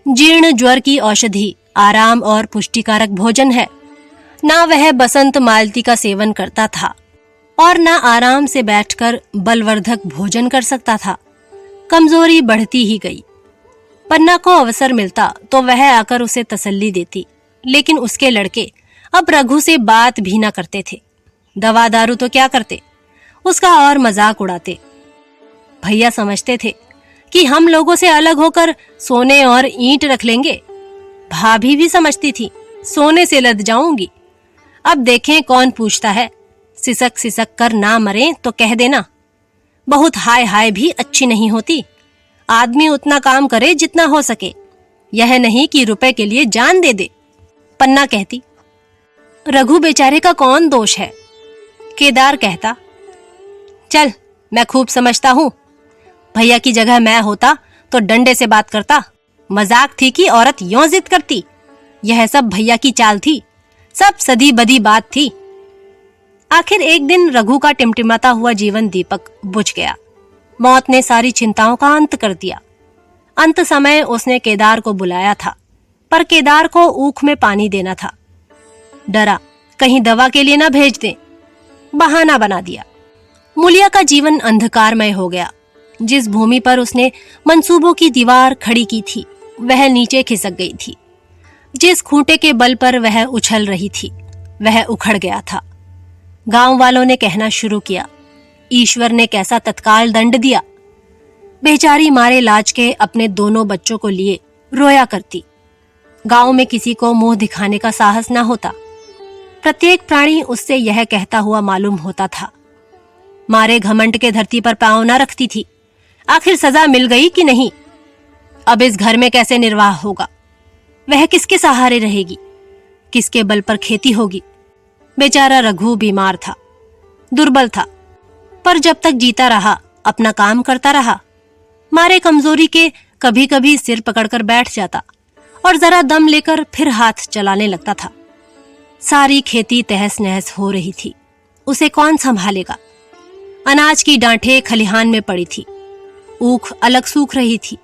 जीर्ण ज्वर की औषधि आराम और पुष्टिकारक भोजन है। ना वह बसंत मालती का सेवन करता था और ना आराम से बैठकर बलवर्धक भोजन कर सकता था। कमजोरी बढ़ती ही गई। पन्ना को अवसर मिलता तो वह आकर उसे तसल्ली देती, लेकिन उसके लड़के अब रघु से बात भी ना करते थे। दवा दारू तो क्या करते, उसका और मजाक उड़ाते। भैया समझते थे कि हम लोगों से अलग होकर सोने और ईंट रख लेंगे। भाभी भी समझती थी सोने से लद जाऊंगी। अब देखें कौन पूछता है। सिसक सिसक कर ना मरे तो कह देना। बहुत हाय हाय भी अच्छी नहीं होती। आदमी उतना काम करे जितना हो सके, यह नहीं कि रुपए के लिए जान दे दे। पन्ना कहती, रघु बेचारे का कौन दोष है? केदार कहता, चल मैं खूब समझता हूं। भैया की जगह मैं होता तो डंडे से बात करता। मजाक थी कि औरत यों जिद करती। यह सब भैया की चाल थी, सब सदी बदी बात थी। आखिर एक दिन रघु का टिमटिमाता हुआ जीवन दीपक बुझ गया। मौत ने सारी चिंताओं का अंत कर दिया। अंत समय उसने केदार को बुलाया था, पर केदार को ऊख में पानी देना था। डरा कहीं दवा के लिए ना भेज दे, बहाना बना दिया। मुलिया का जीवन अंधकारमय हो गया। जिस भूमि पर उसने मंसूबों की दीवार खड़ी की थी वह नीचे खिसक गई थी। जिस खूंटे के बल पर वह उछल रही थी वह उखड़ गया था। गांव वालों ने कहना शुरू किया, ईश्वर ने कैसा तत्काल दंड दिया। बेचारी मारे लाज के अपने दोनों बच्चों को लिए रोया करती। गांव में किसी को मुंह दिखाने का साहस न होता। प्रत्येक प्राणी उससे यह कहता हुआ मालूम होता था, मारे घमंड के धरती पर पांव न रखती थी। आखिर सजा मिल गई कि नहीं? अब इस घर में कैसे निर्वाह होगा? वह किसके सहारे रहेगी? किसके बल पर खेती होगी? बेचारा रघु बीमार था, दुर्बल था, पर जब तक जीता रहा अपना काम करता रहा। मारे कमजोरी के कभी कभी सिर पकड़कर बैठ जाता और जरा दम लेकर फिर हाथ चलाने लगता था। सारी खेती तहस नहस हो रही थी, उसे कौन संभालेगा। अनाज की डांठें खलिहान में पड़ी थी, ऊख अलग सूख रही थी।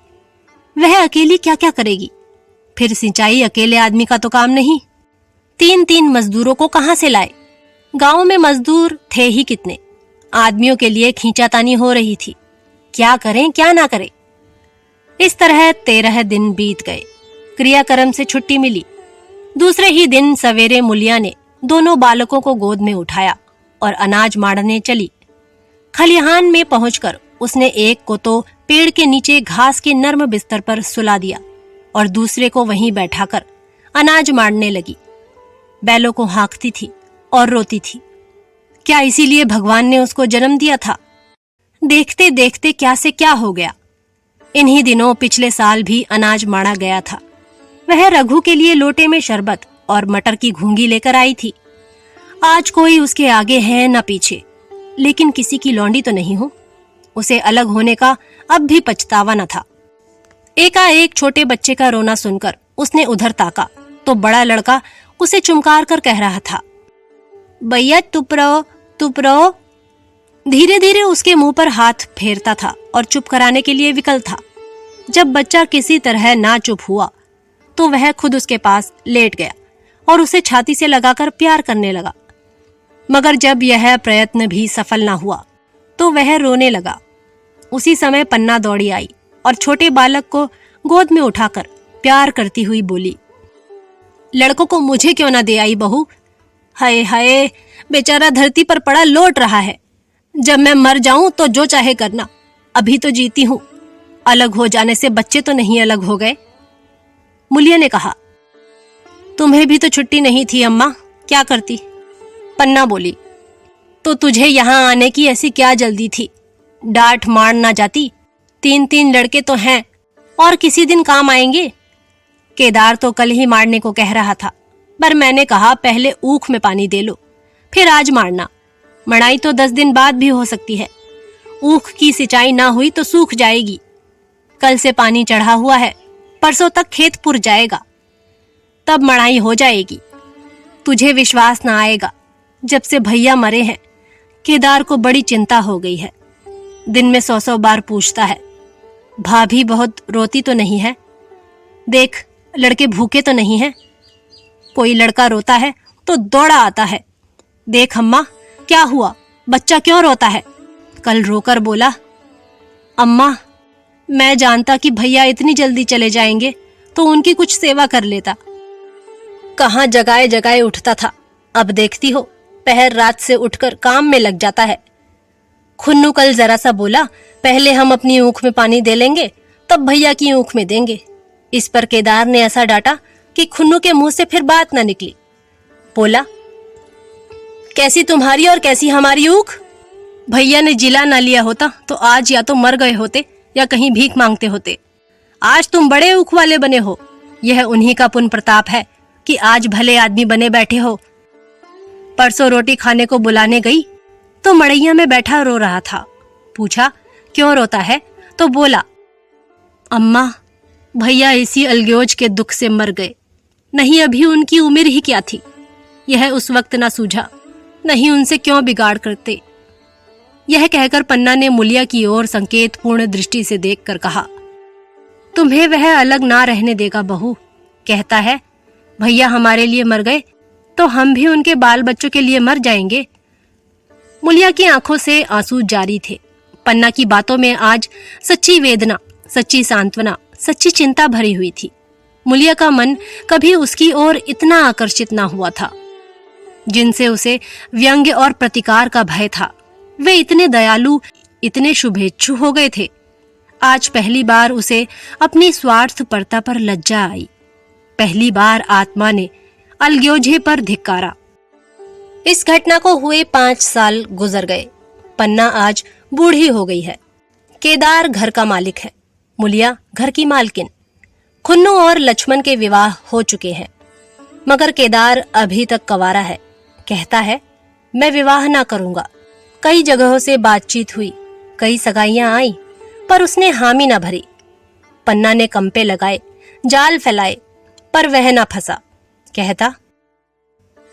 वह अकेली क्या क्या करेगी। फिर सिंचाई अकेले आदमी का तो काम नहीं। 3-3 मजदूरों को कहां से लाए। गांव में मजदूर थे ही कितने। आदमियों के लिए खींचातानी हो रही थी, क्या करें क्या ना करें। इस तरह 13 दिन बीत गए। क्रियाक्रम से छुट्टी मिली। दूसरे ही दिन सवेरे मुलिया ने दोनों बालकों को गोद में उठाया और अनाज मारने चली। खलिहान में पहुंचकर उसने एक को तो पेड़ के नीचे घास के नर्म बिस्तर पर सुला दिया और दूसरे को वहीं बैठाकर अनाज मारने लगी। बैलों को हाँकती थी और रोती थी। क्या इसीलिए भगवान ने उसको जन्म दिया था? देखते देखते क्या से क्या हो गया। इन्हीं दिनों पिछले साल भी अनाज मारा गया था। वह रघु के लिए लोटे में शरबत और मटर की घूंगी लेकर आई थी। आज कोई उसके आगे है न पीछे, लेकिन किसी की लौंडी तो नहीं हो। उसे अलग होने का अब भी पछतावा न था। एकाएक छोटे बच्चे का रोना सुनकर उसने उधर ताका तो बड़ा लड़का उसे चुमकार कर कह रहा था, भैया चुप रहो चुप रहो। धीरे धीरे उसके मुंह पर हाथ फेरता था और चुप कराने के लिए विकल था। जब बच्चा किसी तरह ना चुप हुआ तो वह खुद उसके पास लेट गया और उसे छाती से लगाकर प्यार करने लगा। मगर जब यह प्रयत्न भी सफल ना हुआ तो वह रोने लगा। उसी समय पन्ना दौड़ी आई और छोटे बालक को गोद में उठाकर प्यार करती हुई बोली, लड़कों को मुझे क्यों ना दे आई बहू। हाय हाय, बेचारा धरती पर पड़ा लौट रहा है। जब मैं मर जाऊं तो जो चाहे करना, अभी तो जीती हूं। अलग हो जाने से बच्चे तो नहीं अलग हो गए। मुलिया ने कहा, तुम्हें भी तो छुट्टी नहीं थी अम्मा, क्या करती। पन्ना बोली, तो तुझे यहां आने की ऐसी क्या जल्दी थी। डांट मार ना जाती। 3-3 लड़के तो हैं और किसी दिन काम आएंगे। केदार तो कल ही मारने को कह रहा था, पर मैंने कहा पहले ऊख में पानी दे लो, फिर आज मारना। मड़ाई तो 10 दिन बाद भी हो सकती है। ऊख की सिंचाई ना हुई तो सूख जाएगी। कल से पानी चढ़ा हुआ है, परसों तक खेत पुर जाएगा, तब मड़ाई हो जाएगी। तुझे विश्वास ना आएगा, जब से भैया मरे हैं केदार को बड़ी चिंता हो गई है। दिन में 100-100 बार पूछता है, भाभी बहुत रोती तो नहीं है। देख, लड़के भूखे तो नहीं हैं। कोई लड़का रोता है तो दौड़ा आता है। देख अम्मा, क्या हुआ, बच्चा क्यों रोता है। कल रोकर बोला, अम्मा मैं जानता कि भैया इतनी जल्दी चले जाएंगे तो उनकी कुछ सेवा कर लेता। कहाँ जगाए जगाए उठता था, अब देखती हो पहर रात से उठकर काम में लग जाता है। खुन्नू कल जरा सा बोला, पहले हम अपनी ऊख में पानी दे लेंगे तब भैया की ऊख में देंगे। इस पर केदार ने ऐसा डांटा कि खुन्नू के मुंह से फिर बात न निकली। बोला, कैसी तुम्हारी और कैसी हमारी ऊख। भैया ने जिला ना लिया होता तो आज या तो मर गए होते या कहीं भीख मांगते होते। आज तुम बड़े ऊख वाले बने हो। यह उन्हीं का पुण्य प्रताप है कि आज भले आदमी बने बैठे हो। परसों रोटी खाने को बुलाने गई तो मड़ैया में बैठा रो रहा था। पूछा, क्यों रोता है, तो बोला, अम्मा भैया इसी अलग्योज के दुख से मर गए। नहीं अभी उनकी उम्र ही क्या थी, यह उस वक्त ना सूझा। नहीं उनसे क्यों बिगाड़ करते। यह कहकर पन्ना ने मुलिया की ओर संकेतपूर्ण दृष्टि से देखकर कहा, तुम्हें वह अलग ना रहने देगा बहू। कहता है भैया हमारे लिए मर गए तो हम भी उनके बाल बच्चों के लिए मर जाएंगे। मुलिया की आंखों से आंसू जारी थे। पन्ना की बातों में आज सच्ची वेदना, सच्ची सांत्वना, सच्ची चिंता भरी हुई थी। मुलिया का मन कभी उसकी ओर इतना आकर्षित ना हुआ था। जिनसे उसे व्यंग्य और प्रतिकार का भय था, वे इतने दयालु, इतने शुभेच्छु हो गए थे। आज पहली बार उसे अपनी स्वार्थपरता पर लज्जा आई। पहली बार आत्मा ने अलग्योझे पर धिक्कारा। इस घटना को हुए 5 साल गुजर गए। पन्ना आज बूढ़ी हो गई है। केदार घर का मालिक है, मुलिया घर की मालकिन। खुन्नू और लक्ष्मण के विवाह हो चुके हैं, मगर केदार अभी तक कंवारा है। कहता है मैं विवाह ना करूंगा। कई जगहों से बातचीत हुई, कई सगाइयां आई, पर उसने हामी न भरी। पन्ना ने कंपे लगाए, जाल फैलाए, पर वह न फंसा। कहता,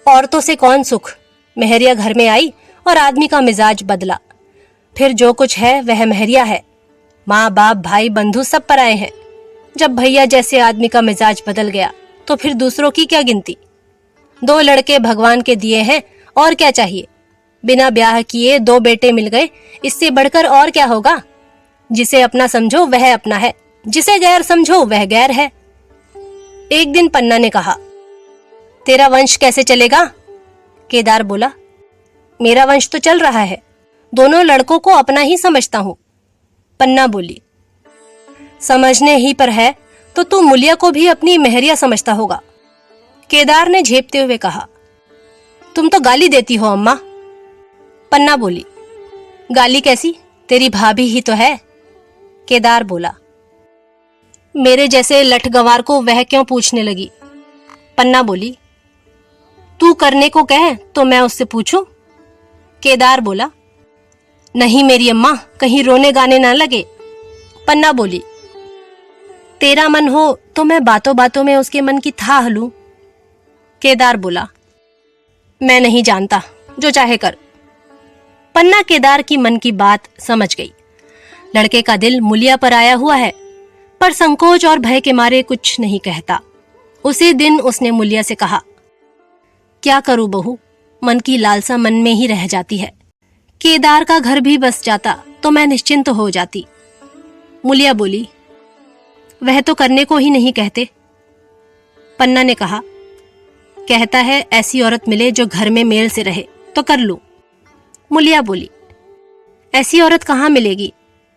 औरतों से कौन सुख, मेहरिया घर में आई और आदमी का मिजाज बदला। फिर जो कुछ है वह मेहरिया है। माँ बाप भाई बंधु सब पराए हैं। जब भैया जैसे आदमी का मिजाज बदल गया तो फिर दूसरों की क्या गिनती। 2 लड़के भगवान के दिए हैं, और क्या चाहिए। बिना ब्याह किए 2 बेटे मिल गए, इससे बढ़कर और क्या होगा। जिसे अपना समझो वह अपना है, जिसे गैर समझो वह गैर है। एक दिन पन्ना ने कहा, तेरा वंश कैसे चलेगा? केदार बोला, मेरा वंश तो चल रहा है, दोनों लड़कों को अपना ही समझता हूं। पन्ना बोली, समझने ही पर है तो तू मुलिया को भी अपनी मेहरिया समझता होगा। केदार ने झेपते हुए कहा, तुम तो गाली देती हो अम्मा। पन्ना बोली, गाली कैसी, तेरी भाभी ही तो है। केदार बोला, मेरे जैसे लठगवार को वह क्यों पूछने लगी। पन्ना बोली, तू करने को कहे तो मैं उससे पूछूं। केदार बोला, नहीं मेरी अम्मा, कहीं रोने गाने ना लगे। पन्ना बोली, तेरा मन हो तो मैं बातों बातों में उसके मन की थाह लूं। केदार बोला, मैं नहीं जानता, जो चाहे कर। पन्ना केदार की मन की बात समझ गई। लड़के का दिल मुलिया पर आया हुआ है, पर संकोच और भय के मारे कुछ नहीं कहता। उसी दिन उसने मुलिया से कहा, क्या करूं बहू, मन की लालसा मन में ही रह जाती है। केदार का घर भी बस जाता तो मैं निश्चिंत हो जाती। मुलिया बोली, वह तो करने को ही नहीं कहते। पन्ना ने कहा, कहता है ऐसी औरत मिले जो घर में मेल से रहे तो कर लूं। मुलिया बोली, ऐसी औरत कहाँ मिलेगी,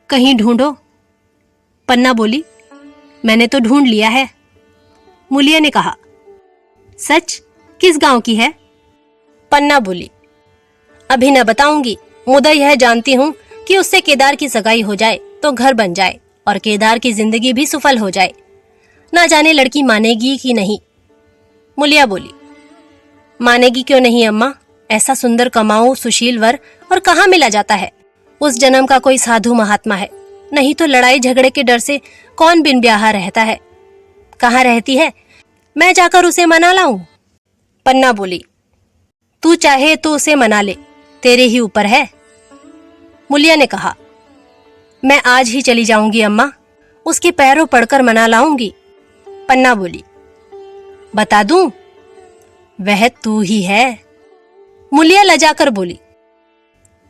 कहीं ढूंढो। पन्ना बोली, मैंने तो ढूंढ लिया है। मुलिया ने कहा, सच, किस गांव की है? पन्ना बोली, अभी न बताऊंगी, मुदा यह जानती हूं कि उससे केदार की सगाई हो जाए तो घर बन जाए और केदार की जिंदगी भी सफल हो जाए। ना जाने लड़की मानेगी कि नहीं। मुलिया बोली, मानेगी क्यों नहीं अम्मा, ऐसा सुंदर कमाऊ सुशील वर और कहाँ मिला जाता है। उस जन्म का कोई साधु महात्मा है, नहीं तो लड़ाई झगड़े के डर से कौन बिन ब्याह रहता है। कहाँ रहती है, मैं जाकर उसे मना लाऊं। पन्ना बोली, तू चाहे तो उसे मना ले, तेरे ही ऊपर है। मुलिया ने कहा, मैं आज ही चली जाऊंगी अम्मा, उसके पैरों पड़कर मना लाऊंगी। पन्ना बोली, बता दूं, वह तू ही है। मुलिया लजाकर बोली,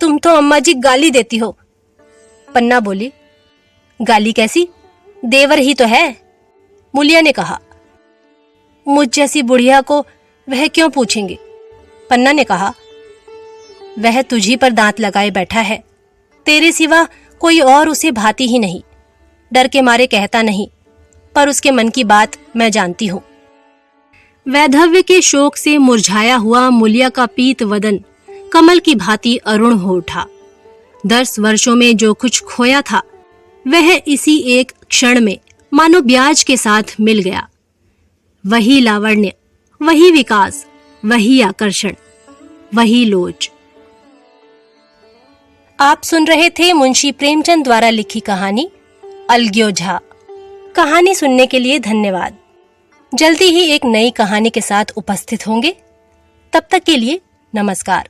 तुम तो अम्मा जी गाली देती हो। पन्ना बोली, गाली कैसी, देवर ही तो है। मुलिया ने कहा, मुझ जैसी बुढ़िया को वह क्यों पूछेंगे। पन्ना ने कहा, वह तुझी पर दांत लगाए बैठा है, तेरे सिवा कोई और उसे भाती ही नहीं। डर के मारे कहता नहीं, पर उसके मन की बात मैं जानती हूं। वैधव्य के शोक से मुरझाया हुआ मुलिया का पीत वदन कमल की भांति अरुण हो उठा। 10 वर्षों में जो कुछ खोया था वह इसी एक क्षण में मानो ब्याज के साथ मिल गया। वही लावण्य, वही विकास, वही आकर्षण, वही लोच। आप सुन रहे थे मुंशी प्रेमचंद द्वारा लिखी कहानी अलग्यो झा। कहानी सुनने के लिए धन्यवाद। जल्दी ही एक नई कहानी के साथ उपस्थित होंगे। तब तक के लिए नमस्कार।